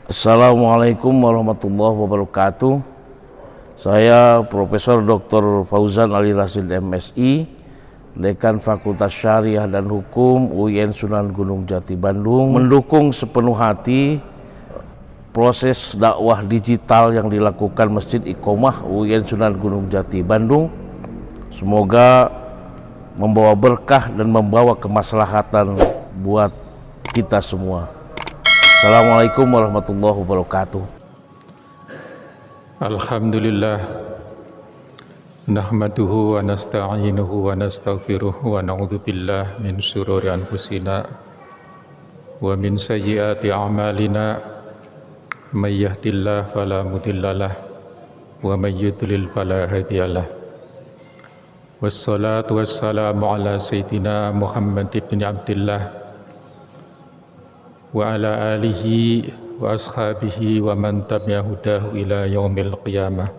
Assalamualaikum warahmatullahi wabarakatuh. Saya Profesor Dr. Fauzan Ali Rasyid MSI, Dekan Fakultas Syariah dan Hukum UIN Sunan Gunung Jati Bandung, mendukung sepenuh hati proses dakwah digital yang dilakukan Masjid Iqomah UIN Sunan Gunung Jati Bandung. Semoga membawa berkah dan membawa kemaslahatan buat kita semua. Assalamualaikum warahmatullahi wabarakatuh. Alhamdulillah, nahmaduhu wa nasta'inuhu wa nastaghfiruh wa na'udzu billah min syururi anfusina wa min sayyiati a'malina. May yahdihillahu fala mudhillalah wa may yudlil fala hadiyalah. Wassalatu wassalamu ala sayyidina Muhammad ibn Abdillah wa ala alihi wa ashabihi wa man tabi'a hudahu ila yaumil qiyamah.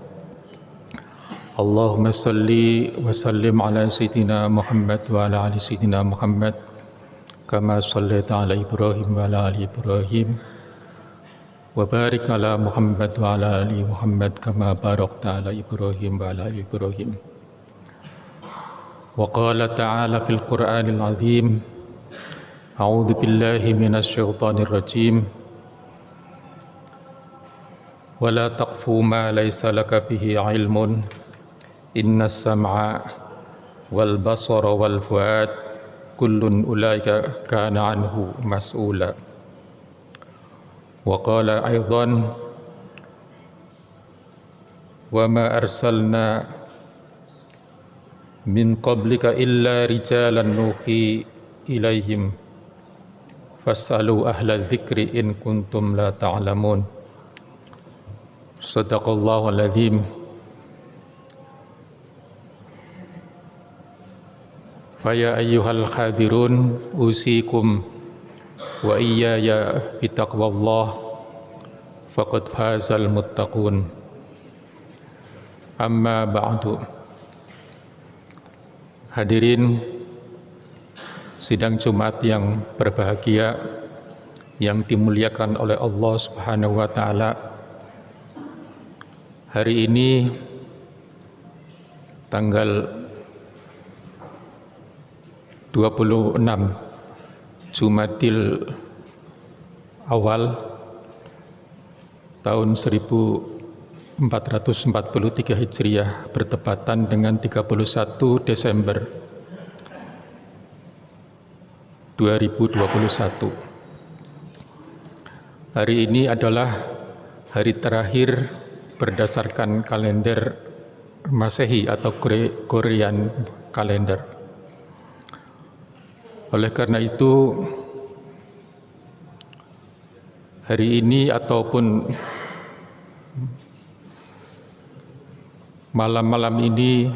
Allahumma salli wa sallim ala sayyidina Muhammad wa ala ali sayyidina Muhammad kama sallaita ala Ibrahim wa ala ali Ibrahim wa barik ala Muhammad wa ala ali Muhammad kama barakta ala Ibrahim wa ala ali Ibrahim. Wa qala ta'ala fil Qur'anil azim, a'udzu billahi minasy syaithanir rajim. Wala taqfu ma laysa laka bihi ilmun, innas sam'a wal basara wal fuad kullun ulaika kana anhu mas'ula. Wa qala aidan, wa ma arsalna min qablika illa rijalan nuhi ilaihim fas'alu ahla dzikri in kuntum la ta'lamun. Shadaqallahul adzim. Faya ayyuhal hadirun usikum wa iyaya bitaqwallah faqad fazal muttaqun. Amma ba'du. Hadirin sidang Jumat yang berbahagia, yang dimuliakan oleh Allah Subhanahu wa taala. Hari ini tanggal 26 Jumadil Awal tahun 1443 Hijriah bertepatan dengan 31 Desember 2021. Hari ini adalah hari terakhir berdasarkan kalender Masehi atau Gregorian kalender. Oleh karena itu, hari ini ataupun malam-malam ini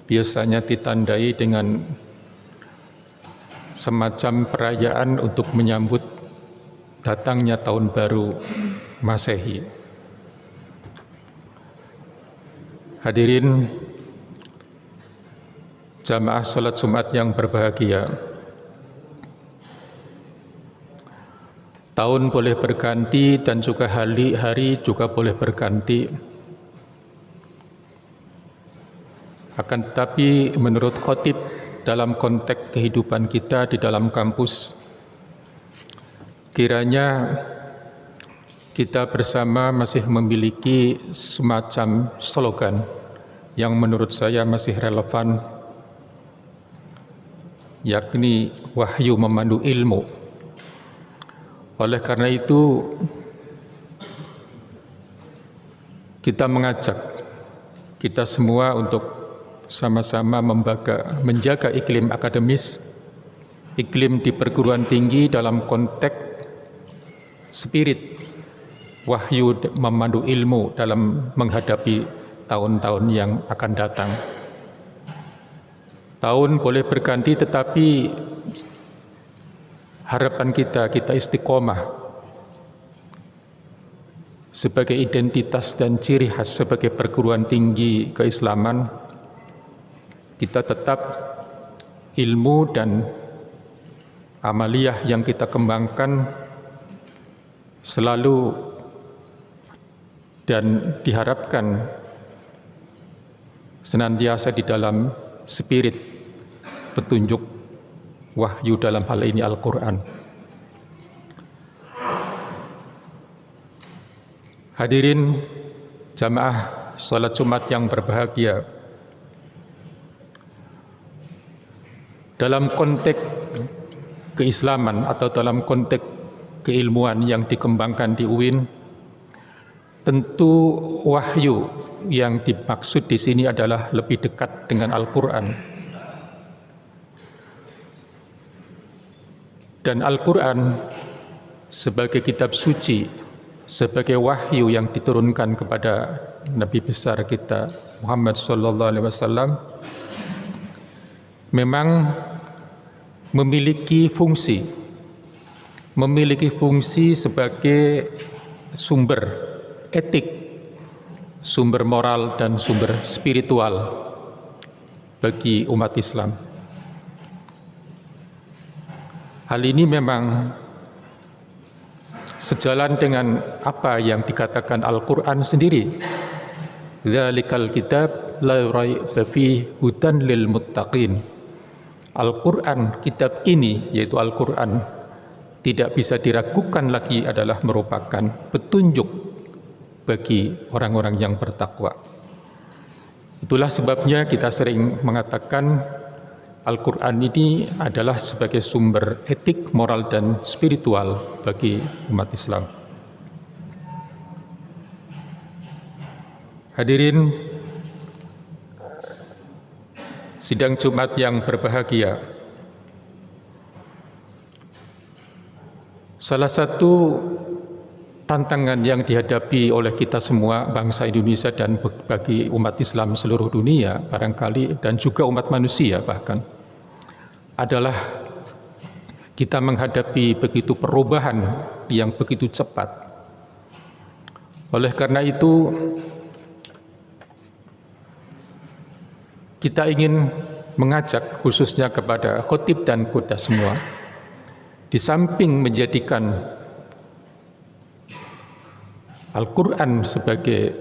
biasanya ditandai dengan semacam perayaan untuk menyambut datangnya tahun baru Masehi. Hadirin jamaah salat Jumat yang berbahagia, tahun boleh berganti dan juga hari juga boleh berganti. Akan tetapi menurut khotib dalam konteks kehidupan kita di dalam kampus, kiranya kita bersama masih memiliki semacam slogan yang menurut saya masih relevan, yakni wahyu memandu ilmu. Oleh karena itu, kita mengajak kita semua untuk sama-sama menjaga iklim akademis, iklim di perguruan tinggi dalam konteks spirit wahyu memandu ilmu dalam menghadapi tahun-tahun yang akan datang. Tahun boleh berganti, tetapi harapan kita istiqomah sebagai identitas dan ciri khas sebagai perguruan tinggi keislaman. Kita tetap ilmu dan amaliyah yang kita kembangkan selalu dan diharapkan senantiasa di dalam spirit petunjuk wahyu, dalam hal ini Al-Quran. Hadirin jamaah salat Jumat yang berbahagia, dalam konteks keislaman atau dalam konteks keilmuan yang dikembangkan di UIN, tentu wahyu yang dimaksud di sini adalah lebih dekat dengan Al-Quran. Dan Al-Quran sebagai kitab suci, sebagai wahyu yang diturunkan kepada Nabi besar kita Muhammad SAW, memang memiliki fungsi sebagai sumber etik, sumber moral, dan sumber spiritual bagi umat Islam. Hal ini memang sejalan dengan apa yang dikatakan Al-Quran sendiri. Dzalikal kitab la raiba fihi hudan lil muttaqin. Al-Quran, kitab ini yaitu Al-Quran, tidak bisa diragukan lagi adalah merupakan petunjuk bagi orang-orang yang bertakwa. Itulah sebabnya kita sering mengatakan Al-Quran ini adalah sebagai sumber etik, moral, dan spiritual bagi umat Islam. Hadirin sidang Jumat yang berbahagia, salah satu tantangan yang dihadapi oleh kita semua, bangsa Indonesia dan bagi umat Islam seluruh dunia barangkali, dan juga umat manusia bahkan, adalah kita menghadapi begitu perubahan yang begitu cepat. Oleh karena itu, kita ingin mengajak khususnya kepada khotib dan kita semua, di samping menjadikan Al-Quran sebagai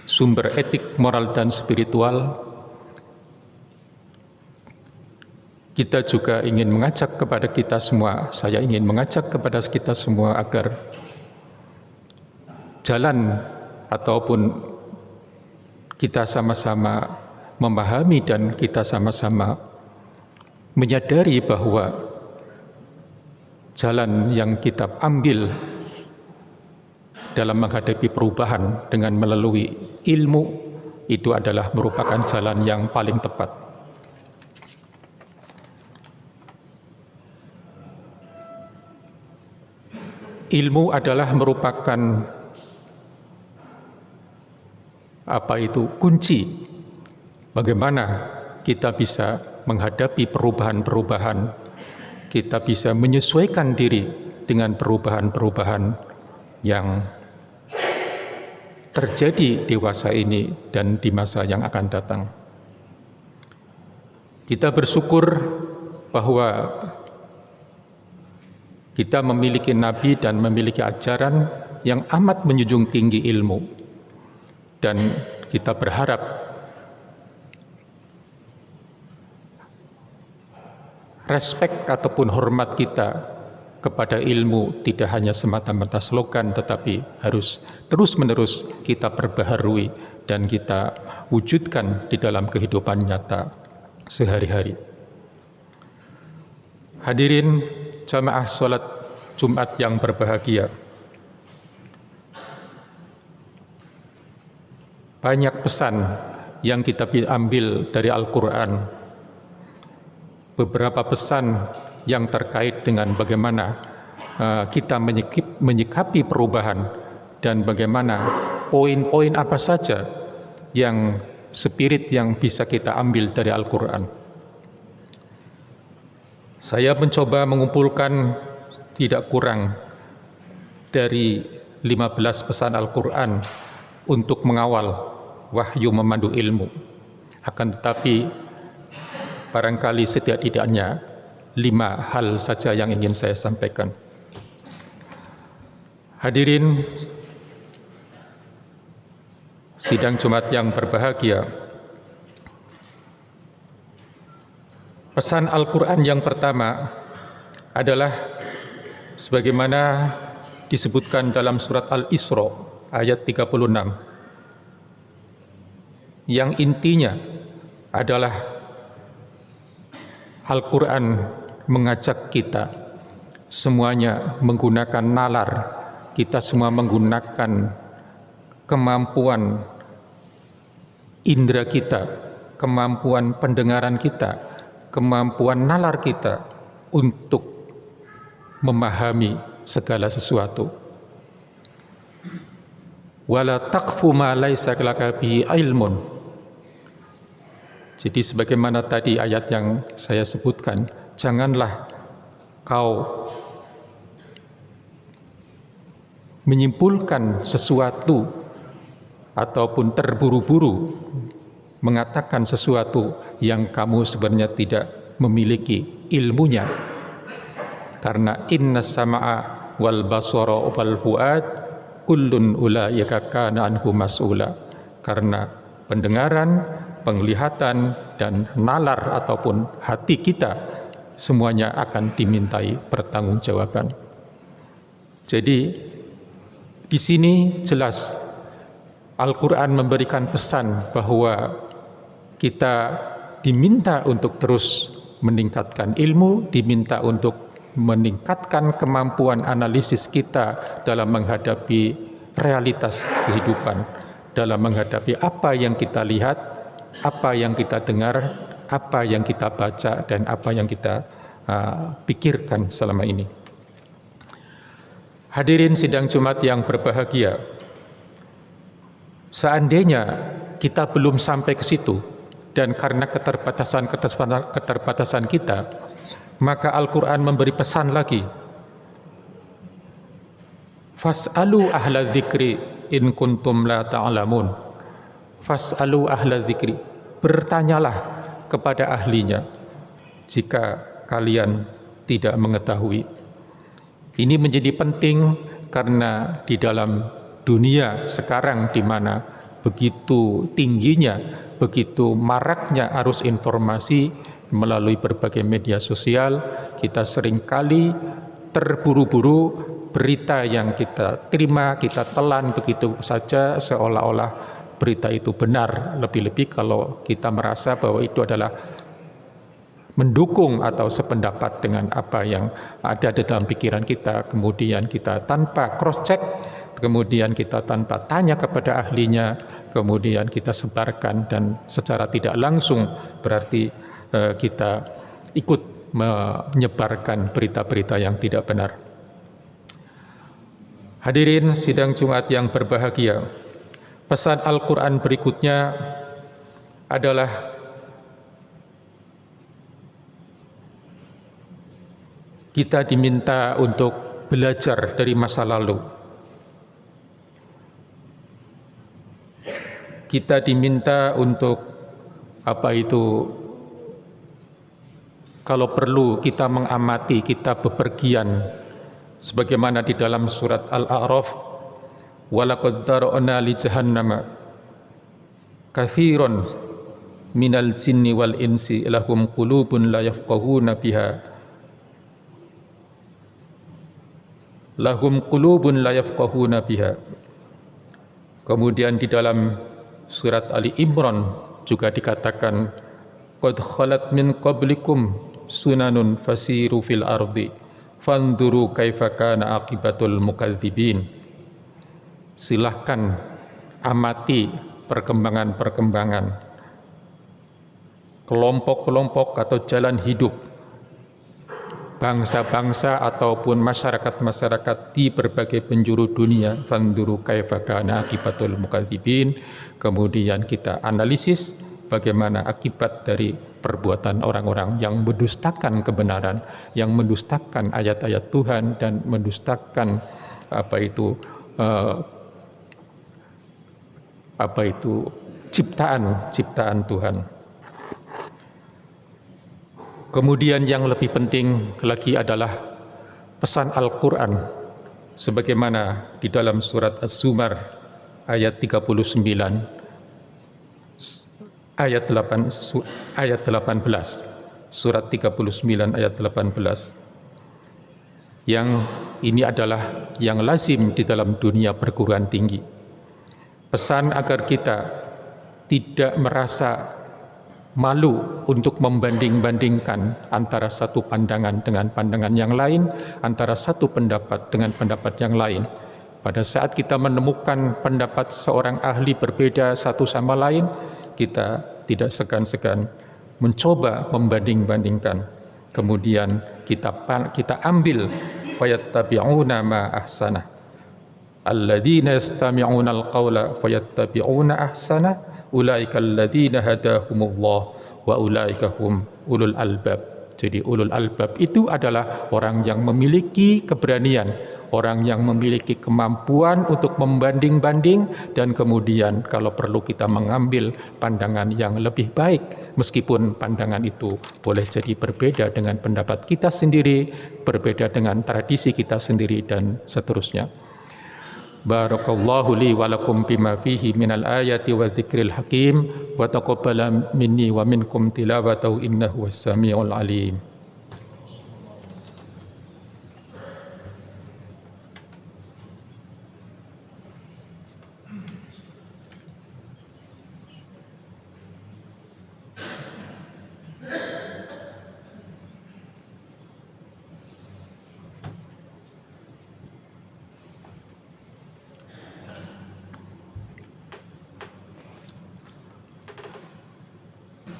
sumber etik, moral, dan spiritual, kita juga ingin mengajak kepada kita semua, saya ingin mengajak kepada kita semua agar jalan ataupun kita sama-sama memahami dan kita sama-sama menyadari bahwa jalan yang kita ambil dalam menghadapi perubahan dengan melalui ilmu itu adalah merupakan jalan yang paling tepat. Ilmu adalah merupakan kunci bagaimana kita bisa menghadapi perubahan-perubahan, kita bisa menyesuaikan diri dengan perubahan-perubahan yang terjadi dewasa ini dan di masa yang akan datang. Kita bersyukur bahwa kita memiliki nabi dan memiliki ajaran yang amat menjunjung tinggi ilmu, dan kita berharap respek ataupun hormat kita kepada ilmu tidak hanya semata-mata slogan, tetapi harus terus-menerus kita perbaharui dan kita wujudkan di dalam kehidupan nyata sehari-hari. Hadirin jamaah salat Jumat yang berbahagia, banyak pesan yang kita ambil dari Al-Quran. Beberapa pesan yang terkait dengan bagaimana kita menyikapi perubahan dan bagaimana poin-poin apa saja yang spirit yang bisa kita ambil dari Al-Quran. Saya mencoba mengumpulkan tidak kurang dari 15 pesan Al-Quran untuk mengawal wahyu memandu ilmu. Akan tetapi barangkali setidak-tidaknya 5 hal saja yang ingin saya sampaikan. Hadirin, sidang Jumat yang berbahagia, pesan Al-Quran yang pertama adalah sebagaimana disebutkan dalam surat Al-Isra ayat 36, yang intinya adalah Al-Quran mengajak kita semuanya menggunakan nalar, kita semua menggunakan kemampuan indera kita, kemampuan pendengaran kita, kemampuan nalar kita untuk memahami segala sesuatu. Wala taqfu ma laisa laka bihi ilmun. Jadi sebagaimana tadi ayat yang saya sebutkan, janganlah kau menyimpulkan sesuatu ataupun terburu-buru mengatakan sesuatu yang kamu sebenarnya tidak memiliki ilmunya. Karena inna sama'a wal basara wal fuad kullun ulaika kana anhu mas'ula. Karena pendengaran, penglihatan, dan nalar ataupun hati kita semuanya akan dimintai pertanggungjawaban. Jadi di sini jelas Al-Quran memberikan pesan bahwa kita diminta untuk terus meningkatkan ilmu, diminta untuk meningkatkan kemampuan analisis kita dalam menghadapi realitas kehidupan, dalam menghadapi apa yang kita lihat, apa yang kita dengar, apa yang kita baca, dan apa yang kita pikirkan selama ini. Hadirin sidang Jumat yang berbahagia, seandainya kita belum sampai ke situ, dan karena keterbatasan kita, maka Al-Quran memberi pesan lagi. Fas'alu ahla dzikri in kuntum la ta'lamun. Fas'alu ahla dzikri. Bertanyalah kepada ahlinya jika kalian tidak mengetahui. Ini menjadi penting karena di dalam dunia sekarang di mana begitu tingginya, begitu maraknya arus informasi melalui berbagai media sosial, kita seringkali terburu-buru berita yang kita terima, kita telan begitu saja seolah-olah berita itu benar, lebih-lebih kalau kita merasa bahwa itu adalah mendukung atau sependapat dengan apa yang ada di dalam pikiran kita. Kemudian kita tanpa cross check, kemudian kita tanpa tanya kepada ahlinya, kemudian kita sebarkan, dan secara tidak langsung berarti kita ikut menyebarkan berita-berita yang tidak benar. Hadirin sidang Jumat yang berbahagia, pesan Al-Quran berikutnya adalah kita diminta untuk belajar dari masa lalu. Kita diminta untuk kalau perlu kita mengamati, kita bepergian, sebagaimana di dalam surat Al-A'raf, walaqad dzara'na li jahannama katsiran minal jinni wal insi lahum qulubun la yafqahuna biha Kemudian di dalam surat Ali Imran juga dikatakan qad khalat min qablikum sunanun fasiru fil ardi fanzuru kaifa kana aqibatul mukadzibin. Silahkan amati perkembangan-perkembangan kelompok-kelompok atau jalan hidup bangsa-bangsa ataupun masyarakat-masyarakat di berbagai penjuru dunia. Fanzuru kaifa kana aqibatul mukadzibin. Kemudian kita analisis bagaimana akibat dari perbuatan orang-orang yang mendustakan kebenaran, yang mendustakan ayat-ayat Tuhan dan mendustakan ciptaan Tuhan. Kemudian yang lebih penting lagi adalah pesan Al-Quran sebagaimana di dalam surat Az-Zumar ayat 39 ayat 18, surat 39 ayat 18, yang ini adalah yang lazim di dalam dunia perguruan tinggi. Pesan agar kita tidak merasa malu untuk membanding-bandingkan antara satu pandangan dengan pandangan yang lain, antara satu pendapat dengan pendapat yang lain. Pada saat kita menemukan pendapat seorang ahli berbeda satu sama lain, kita tidak segan-segan mencoba membanding-bandingkan. Kemudian kita ambil fayattabi'una ma ahsanah. Alladzina yastami'una al-qawla fayattabi'una ahsanah. Ulaika alladzina hadahumullah wa ulaika hum ulul albab. Jadi ulul albab itu adalah orang yang memiliki keberanian, orang yang memiliki kemampuan untuk membanding-banding, dan kemudian kalau perlu kita mengambil pandangan yang lebih baik, meskipun pandangan itu boleh jadi berbeda dengan pendapat kita sendiri, berbeda dengan tradisi kita sendiri, dan seterusnya. Barakallahu li wa lakum bima fihi minal ayati wa dzikril hakim wa taqabbala minni wa minkum tilawatahu innahu was-sami'ul alim.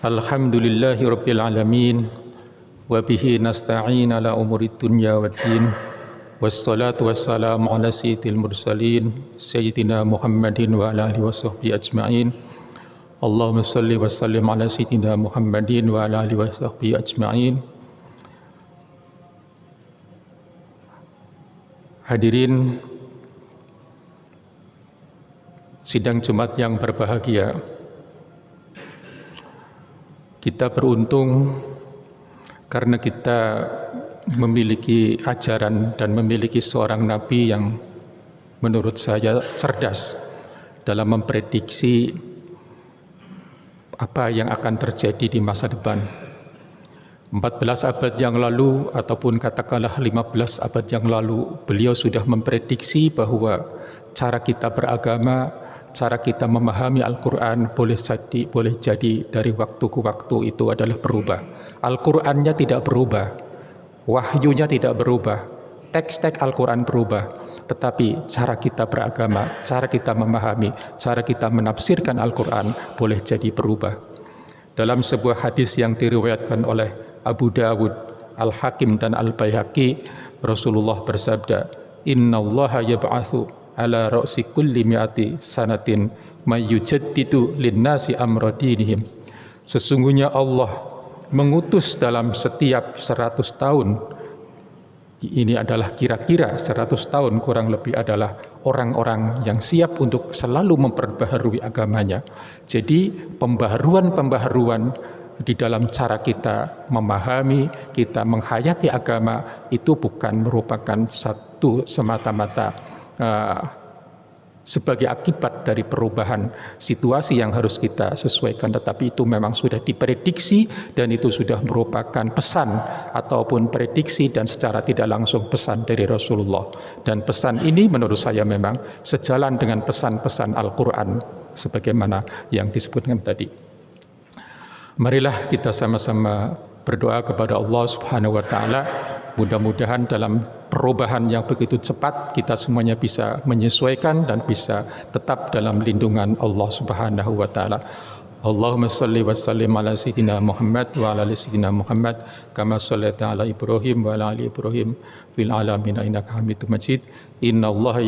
Alhamdulillahi rabbil alamin wa bihi nasta'in ala umurid dunya waddin wassalatu wassalamu ala sayyidil mursalin sayyidina Muhammadin wa ala alihi wa sahbihi ajma'in. Allahumma salli wa sallim ala sayyidina Muhammadin wa ala alihi wa sahbihi ajma'in. Hadirin sidang Jumat yang berbahagia, kita beruntung karena kita memiliki ajaran dan memiliki seorang Nabi yang menurut saya cerdas dalam memprediksi apa yang akan terjadi di masa depan. 14 abad yang lalu ataupun katakanlah 15 abad yang lalu, beliau sudah memprediksi bahwa cara kita beragama, cara kita memahami Al-Quran boleh jadi dari waktu ke waktu itu adalah berubah. Al-Qurannya tidak berubah, wahyunya tidak berubah, teks-teks Al-Quran berubah, tetapi cara kita beragama, cara kita memahami, cara kita menafsirkan Al-Quran boleh jadi berubah. Dalam sebuah hadis yang diriwayatkan oleh Abu Dawud, Al-Hakim dan Al-Baihaqi, Rasulullah bersabda, "Innallaha yab'atsu ala ra'si kulli mi'ati sanatin may yujaddidu linnasi amra dinihim." Sesungguhnya Allah mengutus dalam setiap 100 tahun, ini adalah kira-kira 100 tahun kurang lebih, adalah orang-orang yang siap untuk selalu memperbaharui agamanya. Jadi pembaharuan di dalam cara kita memahami, kita menghayati agama itu bukan merupakan satu semata-mata sebagai akibat dari perubahan situasi yang harus kita sesuaikan, tetapi itu memang sudah diprediksi dan itu sudah merupakan pesan ataupun prediksi dan secara tidak langsung pesan dari Rasulullah. Dan pesan ini menurut saya memang sejalan dengan pesan-pesan Al-Quran sebagaimana yang disebutkan tadi. Marilah kita sama-sama berdoa kepada Allah Subhanahu wa taala, mudah-mudahan dalam perubahan yang begitu cepat kita semuanya bisa menyesuaikan dan bisa tetap dalam lindungan Allah Subhanahu wa taala. Allahumma salli wa sallim ala sayyidina Muhammad wa ala ali sayyidina Muhammad kama shallaita ala Ibrahim wa ala ali Ibrahim fil alamin innaka Hamidum Majid. Innallaha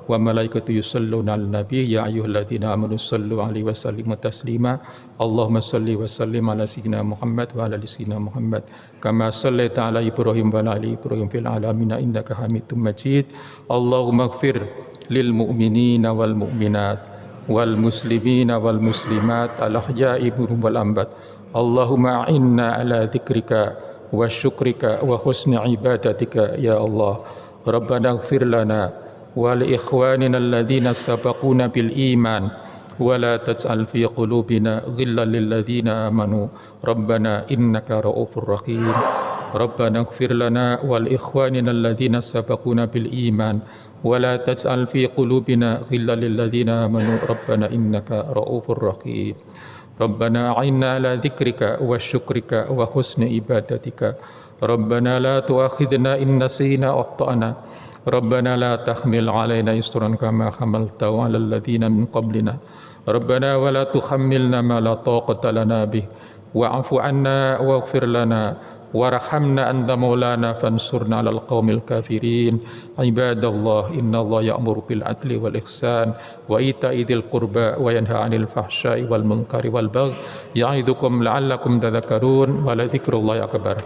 wa malaikatahu yusholluna 'alan nabi ya ayyuhalladzina amanu shallu 'alaihi wa sallimu taslima. Allahumma salli wa sallim ala sayyidina Muhammad wa ala ali sayyidina Muhammad kama shallaita ala Ibrahim wa ala ali Ibrahim fil alamin innaka Hamidum Majid. Allahumma ighfir lil mu'minina wal mu'minat wal muslimina wal muslimat al ahya'i minhum wal amwat. Allahumma a'inna ala dzikrika wa syukrika wa husni ibadatika ya Allah. Rabbana ighfir lana ولإخواننا الذين سبقونا بالإيمان ولا تجعل في قلوبنا غلا للذين آمنوا ربنا إنك رؤوف رحيم ربنا اغفر لنا ولإخواننا الذين سبقونا بالإيمان ولا تجعل في قلوبنا غلا للذين آمنوا ربنا إنك رؤوف رحيم ربنا أعنا على ذكرك وشكرك وحسن عبادتك ربنا لا تؤاخذنا إن نسينا أو أخطأنا ربنا لا تحمل علينا إصرا كما حملته على الذين من قبلنا ربنا ولا تحملنا ما لا طاقة لنا به واعف عنا واغفر لنا وارحمنا أنت مولانا فانصرنا على القوم الكافرين عباد الله إن الله يأمر بالعدل والإحسان وإيتاء ذي القربى وينهى عن الفحشاء والمنكر والبغي يعظكم لعلكم تذكرون ولذكر الله أكبر